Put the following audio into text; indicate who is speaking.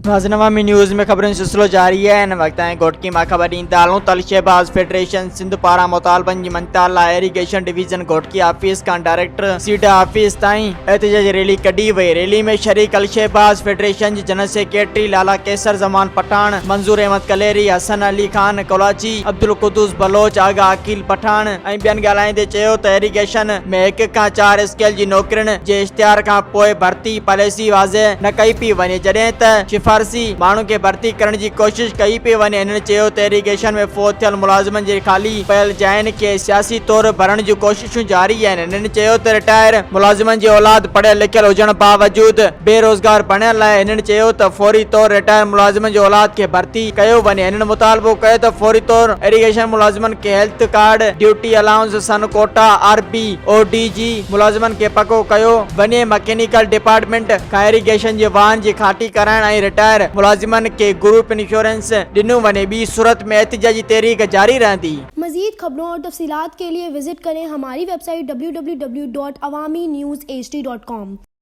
Speaker 1: नाज़िन news में खबरें सिलसिलो जारी है। इन वक्त घोटकी मां खबर ईंदालूं तलशेबाज फेडरेशन सिंध पारा मुतालबन जी मंताला इरीगेशन डिवीजन घोटकी ऑफिस का डायरेक्टर सीडा ऑफिस ताईं एहतजाजी रैली कढी वई। रैली में शरीक तलशेबाज फेडरेशन जी जनरल सेक्रेटरी लाला केसर जमान पठान, मंजूर अहमद कलेरी, हसन अली खान कोलाची, अब्दुल कुदूस बलोच, आगा अकील पठान ऐं ॿियनि ॻाल्हाईंदे चयो त इरीगेशन में 1 खां 4 स्केल जी नौकरियुनि जे इश्तिहार खां पोइ भर्ती पॉलिसी वाज़े न कई पई वञे, जॾहिं त सिफारसी माण्हू खे भर्ती करण जी कोशिश कई पई वञे। इन्हनि चयो त इरीगेशन में फोत थियल मुलाज़िमनि जे ख़ाली पयल जाइनि खे सियासी तौर भरण जूं कोशिशूं जारी आहिनि। इन्हनि चयो त रिटायर मुलाज़िमनि जी औलाद पढ़ियल लिखियल हुजण बावजूद बेरोज़गार बणियल आहे। इन्हनि चयो त फौरी तौर रिटायर मुलाज़िमनि जी औलाद खे भर्ती कयो वञे। इन्हनि मुतालबो कयो त फौरी तौर इरीगेशन मुलाज़िमनि खे हेल्थ कार्ड, ड्यूटी अलाउंस, सन कोटा, RB ODG मुलाज़िमनि खे पको कयो वञे। मैकेनिकल डिपार्टमेंट खां इरीगेशन जे वाहन जी खाटी कराइण ऐं रिटायर मुलाजिमन के ग्रुप इंश्योरेंस दिनों वने भी सूरत में एहतजाजी तहरीक जारी रहती।
Speaker 2: मजीद खबरों और तफसीलात के लिए विजिट करें हमारी वेबसाइट www.awamiNewsHD.com।